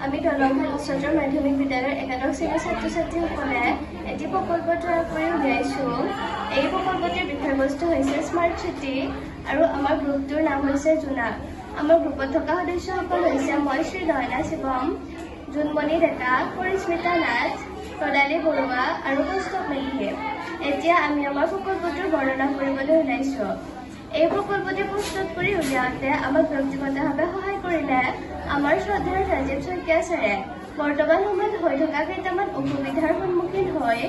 আমি দলংখাল উচ্চতৰ মাধ্যমিক বিদ্যালয়ৰ একাদশ শ্ৰেণীৰ ছাত্ৰ-ছাত্ৰীসকলে এটি প্ৰকল্প তৈয়াৰ কৰি উলিয়াইছোঁ। এই প্ৰকল্পটিৰ বিষয়বস্তু হৈছে স্মাৰ্ট চিটি আৰু আমাৰ গ্ৰুপটোৰ নাম হৈছে জোনাক। আমাৰ গ্ৰুপত থকা সদস্যসকল হৈছে মই শ্ৰী নয়না শিৱম, জোনমণি ডেকা, পৰিস্মিতা নাথ, প্ৰদালী বৰুৱা আৰু কৌস্তৱ মেধি। এতিয়া আমি আমাৰ প্ৰকল্পটোৰ বৰ্ণনা কৰিবলৈ ওলাইছোঁ। এই প্ৰকল্পটি প্ৰস্তুত কৰি উলিয়াওঁতে আমাক ব্যক্তিগতভাৱে সহায় কৰিলে আমাৰ শ্ৰদ্ধাৰ ৰাজীৱ শইকীয়া ছাৰে। বৰ্তমান সময়ত হৈ থকা কেইটামান অসুবিধাৰ সন্মুখীন হৈ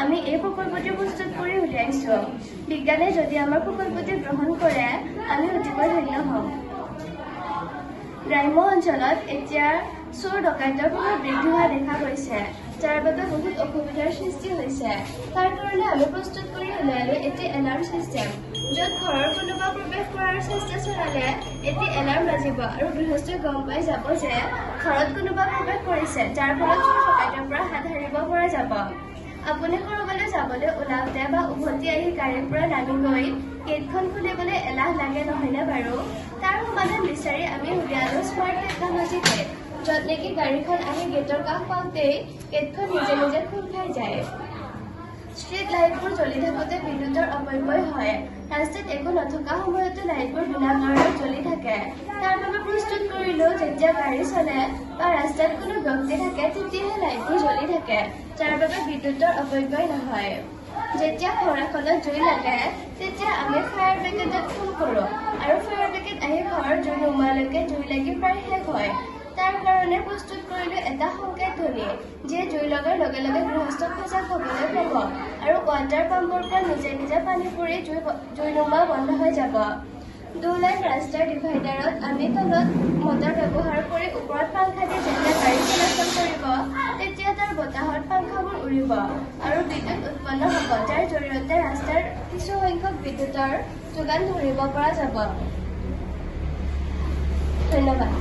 আমি এই প্ৰকল্পটি প্ৰস্তুত কৰি উলিয়াইছোঁ। বিজ্ঞানে যদি আমাৰ প্ৰকল্পটি গ্ৰহণ কৰে আমি অতিকৈ ধন্য হ'ম। গ্ৰাম্য অঞ্চলত এতিয়া চোৰ ডকাইতৰ প্ৰভাৱ বৃদ্ধি হোৱা দেখা গৈছে, যাৰ বাবে বহুত অসুবিধাৰ সৃষ্টি হৈছে। তাৰ কাৰণে আমি প্ৰস্তুত কৰি উলিয়ালো এটি এলাৰ্ম চিষ্টেম, য'ত ঘৰৰ কোনোবা প্ৰৱেশ কৰাৰ চেষ্টা চলালে এটি এলাৰ্ম বাজিব আৰু গৃহস্থই গম পাই যাব যে ঘৰত কোনোবা প্ৰৱেশ কৰিছে, যাৰ ফলত চোৰ ডকাইতৰ পৰা হাত সাৰিব পৰা যাব। আপুনি ক'ৰবালৈ যাবলৈ ওলাওঁতে বা উভতি আহি গাড়ীৰ পৰা নামি গৈ গেটখন খুলিবলৈ এলাহ লাগে নহয়নে বাৰু? তাৰ সমাধান বিচাৰি আমি উলিয়ালো স্মাৰ্ট টেকনলজি গেট, য'ত নেকি গাড়ীখন আহি গেটৰ কাষ পাওঁতেই গেটখন নিজে নিজে খোল খাই যায়। ষ্ট্ৰীট লাইটবোৰ জ্বলি থাকোঁতে বিদ্যুতৰ অপব্যয় হয়। ৰাস্তাত একো নথকা সময়তো লাইটবোৰ বিনা কাৰণত জ্বলি থাকে। তাৰ বাবে প্ৰস্তুত কৰিলোঁ যেতিয়া গাড়ী চলে বা ৰাস্তাত কোনো ব্যক্তি থাকে তেতিয়াহে লাইটবোৰ জ্বলি থাকে, যাৰ বাবে বিদ্যুতৰ অপব্যয় নহয়। যেতিয়া ঘৰ এখনত জুই লাগে তেতিয়া আমি ফায়াৰ ব্ৰিগেডত ফোন কৰোঁ আৰু ফায়াৰ ব্ৰিগেড আহি ঘৰৰ জুই নুমুৱালৈকে জুই লাগি প্ৰায় শেষ হয়। তাৰ কাৰণে প্ৰস্তুত কৰিলোঁ এটা সংকেত ধ্বনি, যিয়ে জুই লগাৰ লগে লগে গৃহস্থক সজাগ হ'বলৈ ক'ব আৰু ৱাটাৰ পাম্পৰ পৰা নিজে নিজে পানী পৰি জুই নুমুৱা বন্ধ হৈ যাব। 2 লাইন ৰাস্তাৰ ডিভাইডাৰত আমি তলত মটৰ ব্যৱহাৰ কৰি ওপৰত পাংখা দি যেতিয়া গাড়ী চলাচল কৰিব তেতিয়া তাৰ বতাহত পাংখাবোৰ উৰিব আৰু বিদ্যুৎ উৎপন্ন হ'ব, যাৰ জৰিয়তে ৰাস্তাৰ কিছু সংখ্যক বিদ্যুতৰ যোগান ধৰিব পৰা যাব। ধন্যবাদ।